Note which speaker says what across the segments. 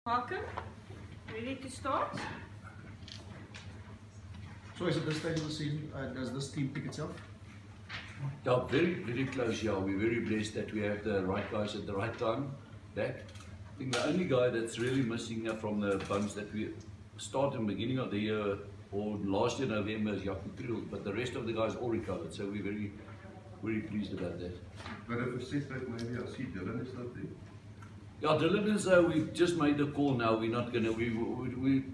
Speaker 1: Malcolm, ready to start?
Speaker 2: So is at this stage of the season, does this team pick itself?
Speaker 3: Yeah, very close. Yeah, we're very blessed that we have the right guys at the right time back. I think the only guy that's really missing from the bunch that we started in the beginning of the year or last year November is Jaco Kriel, but the rest of the guys all recovered, so we're very pleased about that.
Speaker 4: But if a setback maybe I see Dylan is not there.
Speaker 3: Yeah, Dylan is, we've just made the call now. We're not going to, we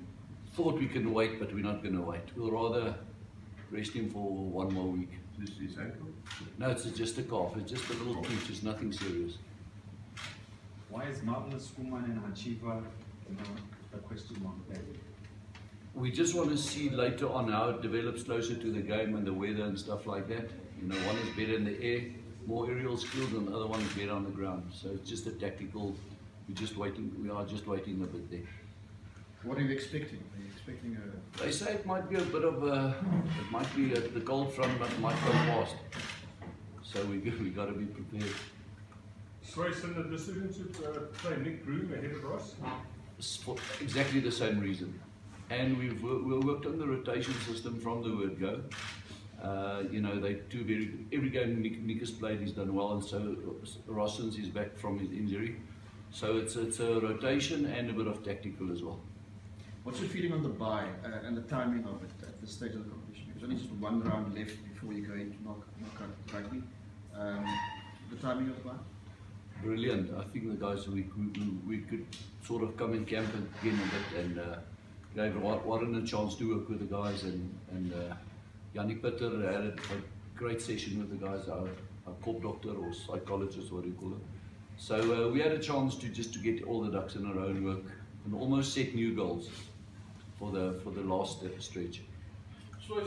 Speaker 3: thought we can wait, but we're not going to wait. We'll rather rest him for one more week.
Speaker 4: Is his ankle?
Speaker 3: No, it's just a cough. It's just a little twitch. It's nothing serious.
Speaker 5: Why is Marvelous Woman and Hachiva a question mark there?
Speaker 3: We just want to see later on how it develops closer to the game and the weather and stuff like that. You know, one is better in the air, more aerial skills, and the other one is better on the ground. So it's just a tactical. We are just waiting a bit there.
Speaker 2: What are you expecting? Are you expecting a...
Speaker 3: They say it might be a bit of a, it might be the cold front, but it might go fast. So we got to be prepared.
Speaker 6: Swys in the decision to play Nick Groom ahead of Ross?
Speaker 3: For exactly the same reason. And we've worked on the rotation system from the word go. You know, they do every game Nick has played, he's done well, and so Ross since he's back from his injury. So it's a rotation and a bit of tactical as well.
Speaker 2: What's your feeling on the bye and the timing of it at this stage of the competition? There's only just one round left before you go into knockout rugby. The timing of the bye?
Speaker 3: Brilliant. I think the guys we could sort of come in camp again a bit and gave Warren a chance to work with the guys, and Yannick Petter had a great session with the guys, our corp doctor or psychologist, what do you call it. So we had a chance to get all the ducks in a row and work and almost set new goals for the last stretch.
Speaker 7: So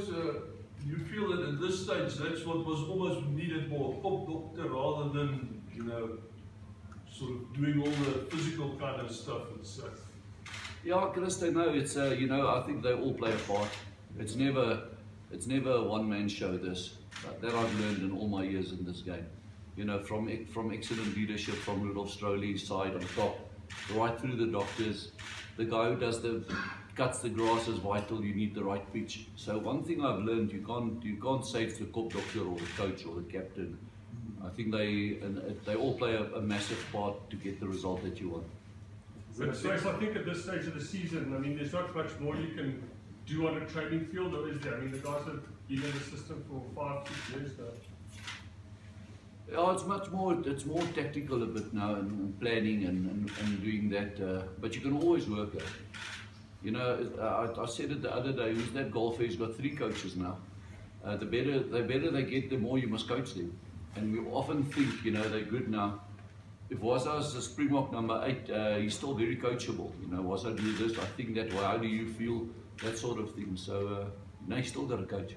Speaker 7: you feel that at this stage that's what was almost needed more, corp doctor rather than, you know, sort of doing all the physical kind of stuff and stuff?
Speaker 3: Yeah, Chris, I know it's you know, I think they all play a part. It's never a one-man show. This that I've learned in all my years in this game. You know, from excellent leadership from Rudolph Stroley's side on top, right through the doctors. The guy who cuts the grass is vital. You need the right pitch. So one thing I've learned, you can't say it's the corp doctor or the coach or the captain. I think they all play a massive part to get the result that you want.
Speaker 6: But Swys, I think at this stage of the season, I mean, there's not much more you can do on a training field, or is there? I mean, the guys have been in the system for 5-6 years now.
Speaker 3: Yeah, it's more tactical a bit now, and planning and doing that. But you can always work it. You know, I said it the other day. Who's that golfer? He's got 3 coaches now. The better they get, the more you must coach them. And we often think, you know, they're good now. If Waza's a Springbok number 8, he's still very coachable. You know, Waza do this, I think that way. How do you feel? That sort of thing. So, no, he's still got a coach.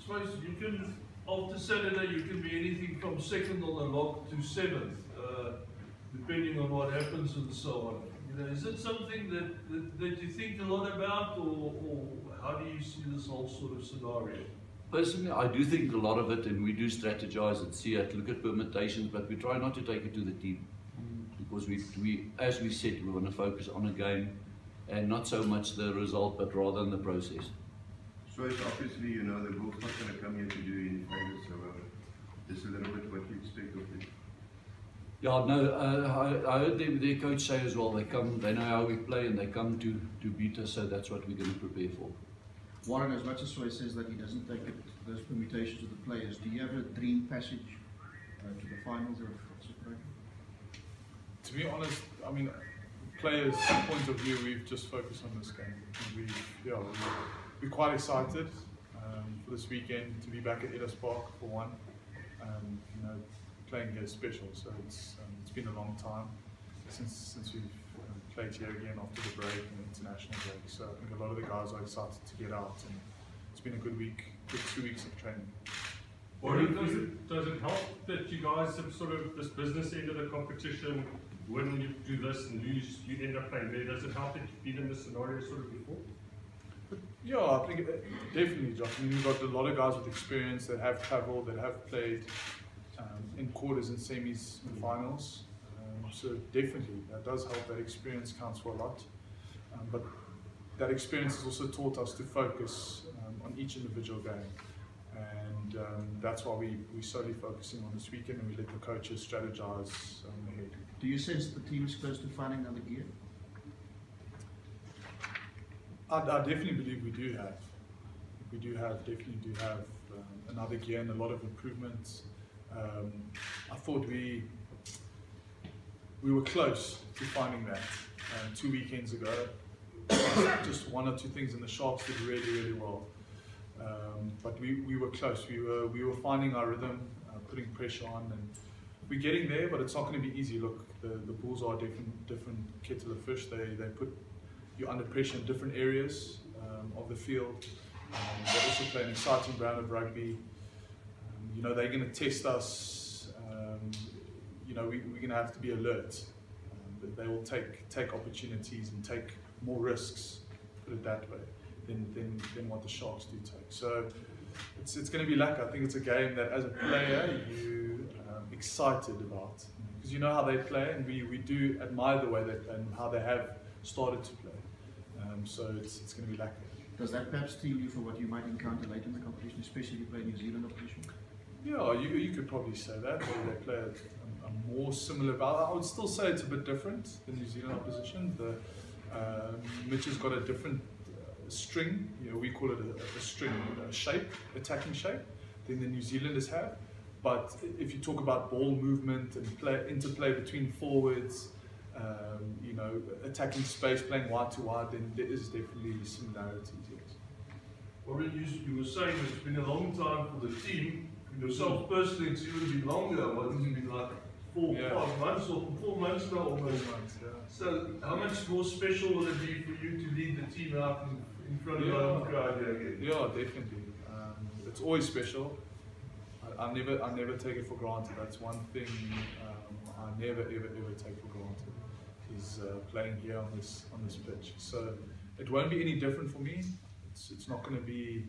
Speaker 7: So you can, after Saturday, you can be anything from 2nd on the log to 7th, depending on what happens and so on. You know, is it something that you think a lot about, or how do you see this whole sort of scenario?
Speaker 3: Personally, I do think a lot of it, and we do strategize and see it, look at permutations, but we try not to take it to the team. Because we as we said, we want to focus on a game and not so much the result, but rather in the process.
Speaker 4: So it's obviously, you know, the book's not going to come here to do any favors, so just a little bit what you expect of them.
Speaker 3: Yeah, no, I heard their coach say as well, they know how we play and they come to beat us, so that's what we're going to prepare for.
Speaker 2: Warren, as much as Swys says that he doesn't take those permutations of the players, do you have a dream passage to the finals of Super Rugby?
Speaker 8: To be honest, I mean, players' point of view, we've just focused on this game. We're quite excited for this weekend to be back at Ellis Park for one. You know, playing here is special, so it's been a long time since we've played here again after the break and the international break. So I think a lot of the guys are excited to get out, and it's been a good 2 weeks of training.
Speaker 6: Warren, does it help that you guys have sort of this business end of the competition? When you do this and lose, you end up playing there. Does it help that you've been in this scenario sort of before?
Speaker 8: Yeah, I think definitely, Josh. I mean, we've got a lot of guys with experience that have travelled, that have played in quarters and semis and finals. So definitely, that does help. That experience counts for a lot. But that experience has also taught us to focus on each individual game. And that's why we're solely focusing on this weekend, and we let the coaches strategize ahead.
Speaker 2: Do you sense the team is close to finding another gear?
Speaker 8: I definitely believe we do have. Definitely do have another gear and a lot of improvements. I thought we were close to finding that 2 weekends ago. Just one or two things, and the Sharks did really, really well. But we were close. We were finding our rhythm, putting pressure on, and we're getting there. But it's not going to be easy. Look, the Bulls are a different kettle of fish. They put you under pressure in different areas of the field. They also play an exciting brand of rugby. You know, they're going to test us. You know, we're going to have to be alert. But they will take opportunities and take more risks, put it that way, than what the Sharks do take. So it's going to be luck. I think it's a game that, as a player, you're excited about, because you know how they play, and we do admire the way they play and how they have started to play. So it's going to be lucky.
Speaker 2: Does that perhaps steel you for what you might encounter later in the competition, especially if you play New Zealand opposition?
Speaker 8: Yeah, you could probably say that. They play a more similar, but I would still say it's a bit different than New Zealand opposition. Mitch has got a different string, you know, we call it a string, a shape, attacking shape, than the New Zealanders have. But if you talk about ball movement and interplay between forwards, you know, attacking space, playing wide to wide, then there is definitely similarities, yes.
Speaker 7: Warren, you were saying it's been a long time for the team. Yourself personally, it's even been longer. What has it been like? 5 months or 4 months now almost. 4 months, yeah. So how much more special will it be for you to lead the team out in front of the home crowd here again?
Speaker 8: Yeah, definitely. It's always special. I never take it for granted. That's one thing I never ever take for granted, is playing here on this pitch. So it won't be any different for me. It's not going to be,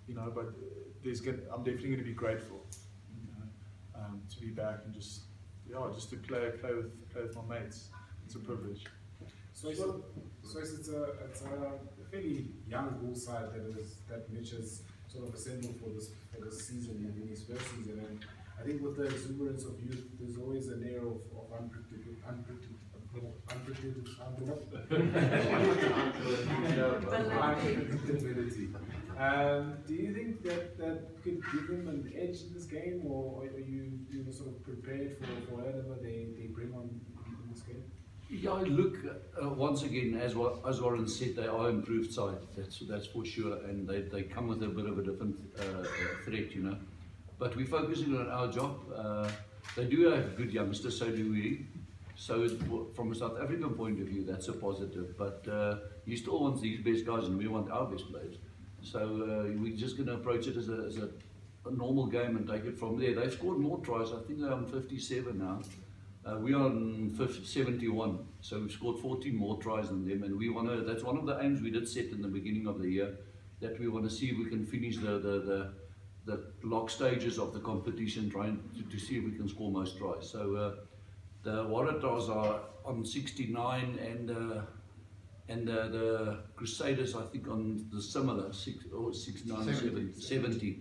Speaker 8: you know, but I'm definitely going to be grateful, you know, to be back and just to play with my mates. It's a privilege.
Speaker 5: So it's a fairly young Bull side that Mitch has sort of assembled for this season, in his first season, and I think with the exuberance of youth, there's always an air of unpredictability. Do you think that could give him an edge in this game, or are you sort of prepared for whatever they bring on in this game?
Speaker 3: Yeah, look, once again, as Warren said, they are improved side, that's for sure, and they come with a bit of a different threat, you know. But we're focusing on our job. They do have good youngsters, so do we. So from a South African point of view, that's a positive. But you still want these best guys, and we want our best players. So we're just going to approach it as a normal game and take it from there. They've scored more tries. I think they're on 57 now. We're on 71, so we've scored 14 more tries than them, and we want to. That's one of the aims we did set in the beginning of the year, that we want to see if we can finish the lock stages of the competition, trying to see if we can score most tries. So the Waratahs are on 69, and the Crusaders, I think, on the similar 70.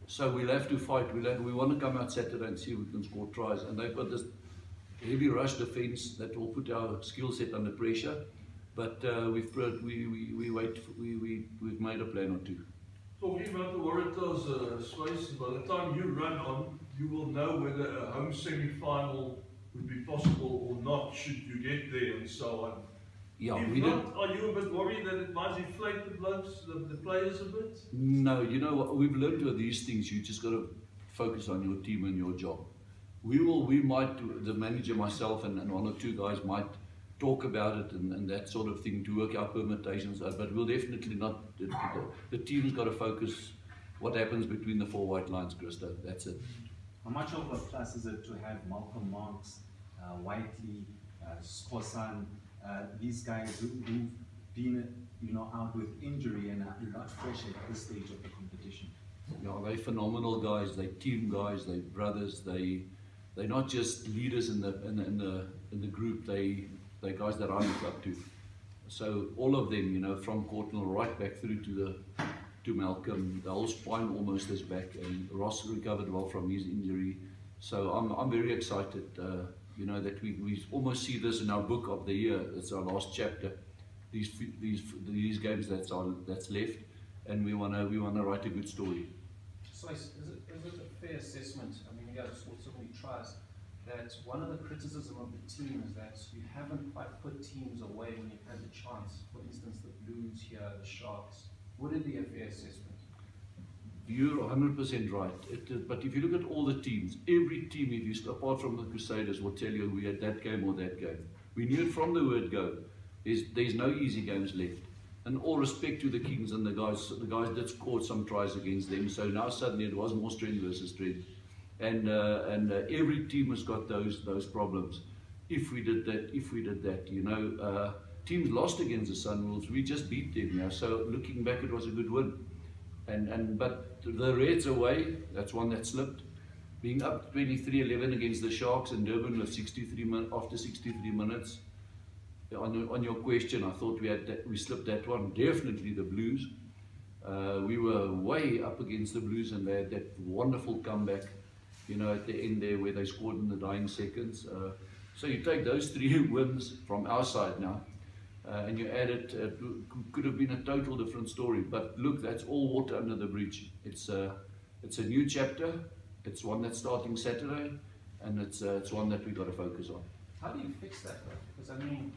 Speaker 3: So we'll have to fight. We want to come out Saturday and see if we can score tries, and they've got this heavy rush defence that will put our skill set under pressure, but we've made a plan or two.
Speaker 7: Talking about the Waratahs, Swys, by the time you run on, you will know whether a home semi-final would be possible or not, should you get there, and so on.
Speaker 3: Yeah,
Speaker 7: If not, are you a bit worried that it might inflate the players a bit?
Speaker 3: No, you know what, we've learned with these things, you just got to focus on your team and your job. We might, the manager, myself, and one or two guys might talk about it and that sort of thing to work out permutations out, but we'll definitely not. The team's got to focus what happens between the 4 white lines, Christo. That's it.
Speaker 5: How much of a plus is it to have Malcolm Marx, Whiteley, Skosan, these guys who've been out with injury and are not fresh at this stage of the competition?
Speaker 3: Yeah, they're phenomenal guys. They're team guys. They're brothers. They're not just leaders in the group, they're guys that I look up to. So all of them, you know, from Courtnall right back through to Malcolm, the whole spine almost is back, and Ross recovered well from his injury. So I'm very excited, you know, that we almost see this in our book of the year. It's our last chapter. These games that's left, and we wanna write a good story.
Speaker 9: So is it a fair assessment? I mean, you guys have scored so many tries, that one of the criticism of the team is that you haven't quite put teams away when you've had the chance. For instance, the Blues here, the Sharks. Would it be a fair assessment?
Speaker 3: You're 100% right. But if you look at all the teams, every team, if you apart from the Crusaders, will tell you we had that game or that game. We knew it from the word go. There's no easy games left. And all respect to the Kings and the guys that scored some tries against them. So now suddenly it was more strength versus strength. And every team has got those problems. If we did that, you know, teams lost against the Sunwolves. We just beat them. Yeah? So looking back, it was a good win. But the Reds away, that's one that slipped. Being up 23-11 against the Sharks in Durban with 63 after 63 minutes. On your question, I thought we slipped that one. Definitely the Blues. We were way up against the Blues, and they had that wonderful comeback, you know, at the end there where they scored in the dying seconds. So you take those 3 wins from our side now, and you add it, could have been a total different story. But look, that's all water under the bridge. It's a new chapter. It's one that's starting Saturday, and it's one that we've got to focus on.
Speaker 9: How do you fix that, though? Because I mean,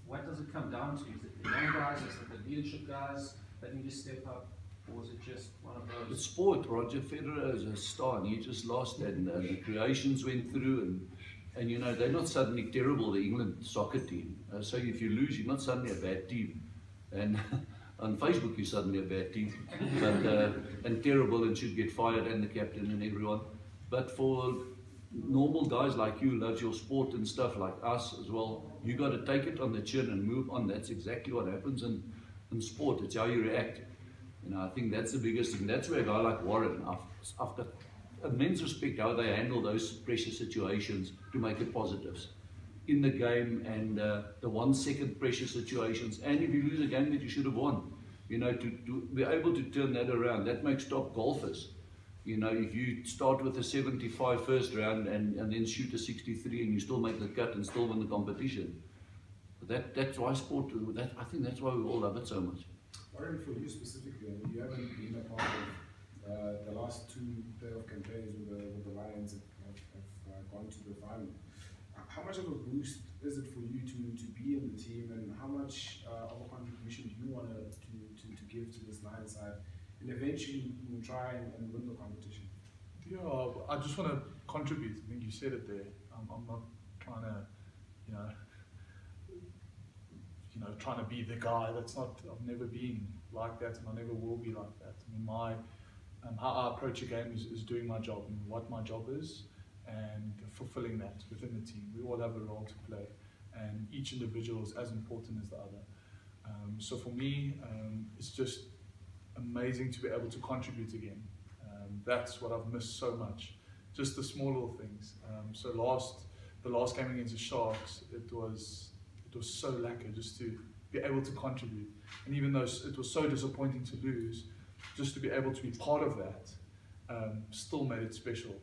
Speaker 9: what does it come down to? Is it the young guys? Is it the leadership guys that need to step up? Or is it just one of those?
Speaker 3: It's sport. Roger Federer is a star, and he just lost, and the creations went through, and you know, they're not suddenly terrible, the England soccer team. So if you lose, you're not suddenly a bad team. And on Facebook, you're suddenly a bad team. But, and terrible, and should get fired, and the captain and everyone. But for normal guys like you, loves your sport and stuff like us as well, you got to take it on the chin and move on. That's exactly what happens in sport. It's how you react. You know, I think that's the biggest thing. That's where a guy like Warren, I've got immense respect how they handle those pressure situations to make it positives in the game, and the 1 second pressure situations. And if you lose a game that you should have won, you know, to be able to turn that around, that makes top golfers. You know, if you start with a 75 first round and then shoot a 63 and you still make the cut and still win the competition, that's why sport. I think that's why we all love it so much.
Speaker 5: Warren, for you specifically, I mean, you haven't been a part of the last 2 playoff campaigns with the Lions have gone to the final. How much of a boost is it for you to be in the team, and how much of a contribution do you want to give to this Lions side, and eventually you try and win the competition?
Speaker 8: Yeah, I just want to contribute. I think you said it there. I'm not trying to, you know, trying to be the guy. That's not. I've never been like that, and I never will be like that. I mean, how I approach a game is doing my job, and what my job is, and fulfilling that within the team. We all have a role to play, and each individual is as important as the other. So for me, it's just amazing to be able to contribute again. That's what I've missed so much. Just the small little things. So the last game against the Sharks, it was so lacquer just to be able to contribute. And even though it was so disappointing to lose, just to be able to be part of that still made it special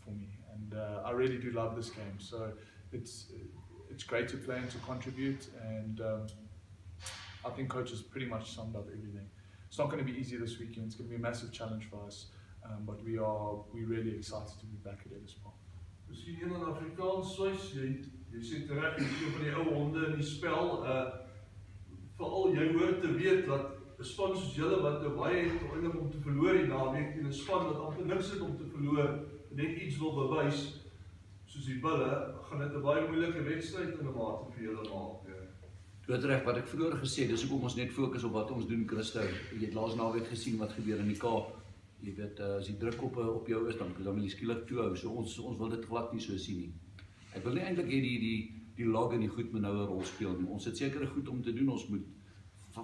Speaker 8: for me. And I really do love this game. So it's great to play and to contribute. And I think coach has pretty much summed up everything. It's not going to be easy this weekend. It's going to be a massive challenge for us. But we're really excited to be back at Ellis Park.
Speaker 7: Misschien in Afrikaans, Swys, jy sê terecht, jy sê van die ou honde in die spel, veral jy hoort te weet dat 'n span soos julle wat nou baie het eintlik om te verloor die naweek, en 'n span wat amper niks het om te verloor, net iets wil bewys, soos die Bulle, gaan dit 'n baie moeilike wedstryd in 'n mate vir julle maak.
Speaker 3: Dit reg wat ek vroeër gesê het, dis hoekom ons net fokus op wat ons doen, Christo. Jy het laas naweek gesien wat gebeur in die Kaap. Jy weet, as die druk op jou is, dan wil jy skielik toehou. So ons wil dit glad nie so sien nie. Ek wil nie eintlik hê die log en die goed moet nou 'n rol speel nie. Ons het sekere goed om te doen. Ons moet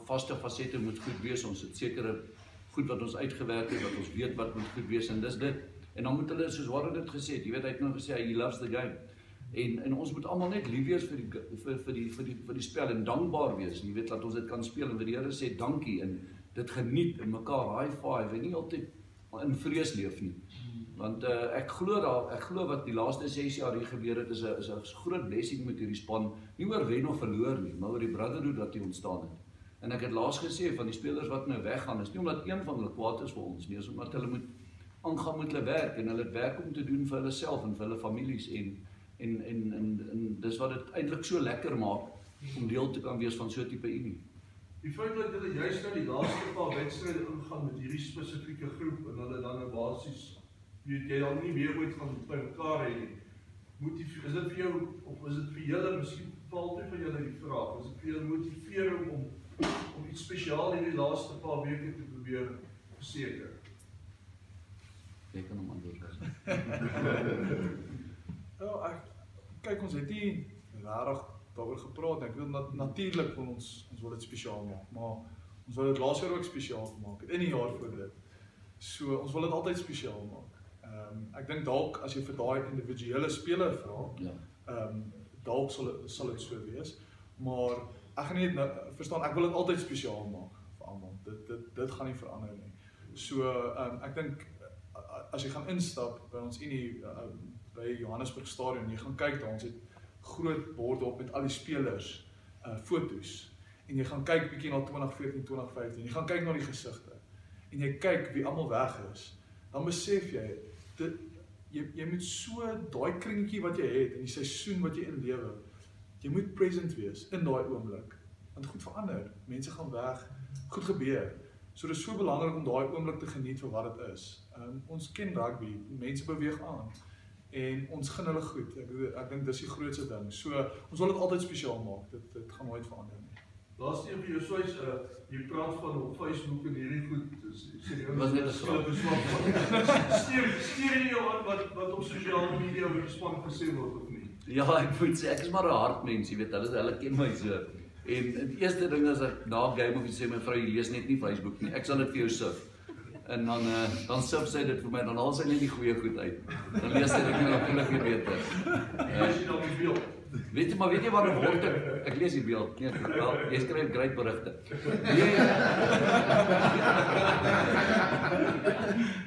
Speaker 3: vaste fasette moet goed wees. Ons het sekere goed wat ons uitgewerk het, wat ons weet wat moet goed wees, en dis dit. En dan moet hulle, soos Warren dit gesê het, jy weet, hy het nou gesê, he loves the game. En ons moet almal net lief wees vir die spel en dankbaar wees. Jy weet dat ons dit kan speel en vir die Here sê dankie en dit geniet en mekaar high five en nie altyd in vrees leef nie. Want ek glo wat die laaste 6 jaar hier gebeur het is 'n groot blessing met hierdie span, nie oor wen of verloor nie, maar oor die brotherhood wat hier ontstaan het. En ek het laas gesê van die spelers wat nou weggaan, is nie omdat een van hulle kwaad is vir ons nie, is omdat hulle moet aangaan met hulle werk en hulle het werk om te doen vir hulle self en vir hulle families en dis wat dit eintlik so lekker maak om deel te kan wees van so 'n tipe unie.
Speaker 7: Die feit dat hulle juist nou die laaste paar wedstryde ingaan met hierdie spesifieke groep en hulle dan nou basies weet jy dan nie weer ooit gaan by mekaar hê nie. Is dit vir jou of is dit vir julle miskien val toe van julle die vraag, is dit vir julle motivering om iets spesiaal in die laaste paar weke te probeer verseker?
Speaker 3: Ek kan hom antwoord.
Speaker 8: Kyk, ons het nie regtig daaroor gepraat. Ek wil natuurlik wil ons wil dit spesiaal maak, maar ons wil dit laas jaar ook spesiaal gemaak het, in die jaar voor dit. So ons wil dit altyd spesiaal maak. Ek dink dalk as jy vir daai individuele speler vra, dalk sal dit so wees, maar ek gaan nie verstaan, ek wil dit altyd spesiaal maak vir almal. Dit gaan nie verander nie. So ek dink as jy gaan instap by ons unie by Johannesburg Stadion, jy gaan kyk daar, ons het groot borde op met al die spelers fotos en jy gaan kyk bietjie na 2014, 2015, jy gaan kyk na die gesigte en jy kyk wie almal weg is, dan besef jy jy moet so daai kringetjie wat jy het in die seisoen wat jy inlewe, jy moet present wees in daai oomblik, want goed verander, mense gaan weg, goed gebeur. So dit is so belangrik om daai oomblik te geniet vir wat dit is. Ons ken rugby, mense beweeg aan en ons gun hulle goed. Ek dink dis die grootste ding. So ons wil dit altyd spesiaal maak. Dit gaan nooit verander nie.
Speaker 7: Laaste een vir jou Swys, jy praat van op Facebook en hierdie goed, sê jy
Speaker 3: was net 'n
Speaker 7: skilp beswak. Stuur jy jou aan wat op sosiale media oor die span gesê word of nie?
Speaker 3: Ja, ek moet sê, ek is maar 'n hartmens, jy weet, hulle ken my so. En die eerste ding is ek na game of jy sê my vrou, jy lees net nie Facebook nie, ek sal dit vir jou sif. En dan sif sy dit vir my, dan haal sy net die goeie goed uit. Dan lees sy dit en dan voel ek weer beter.
Speaker 7: As jy dan die beeld.
Speaker 3: Weet jy wanneer word ek lees die beeld, nee, wel, jy skryf great berigte.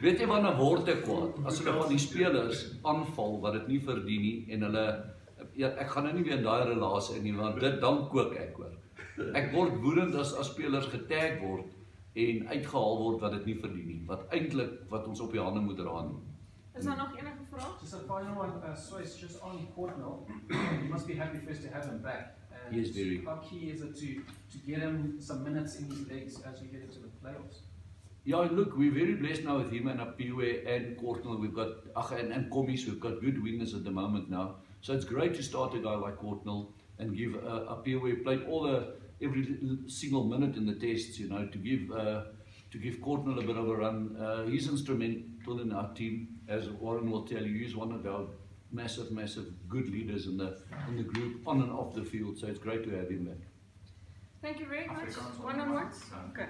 Speaker 3: Weet jy wanneer word ek kwaad? As hulle van die spelers aanval wat dit nie verdien nie en hulle, ek gaan nou nie weer in daai relasie in nie, want dan kook ek hoor. Ek word woedend as spelers getag word en uitgehaal word wat dit nie verdien nie, wat eintlik wat ons op die hande moet dra nie.
Speaker 1: Is daar nog enige vrae?
Speaker 9: Just a final one, Swys, just on Courtnall, you must be happy first to have him back. And
Speaker 3: Yes, very.
Speaker 9: how key is it to get him some minutes in his legs as we get into the playoffs?
Speaker 3: Yeah, look, we're very blessed now with him and Apiwe and Courtnall. We've got and Commies. We've got good wingers at the moment now. So it's great to start a guy like Courtnall and give Apiwe played every single minute in the tests. You know, to give Courtnall a bit of a run. He's instrumental in our team, as Warren will tell you. He's one of our massive good leaders in the group on and off the field. So it's great to have him back.
Speaker 1: Thank you very much. One-on-ones? Okay.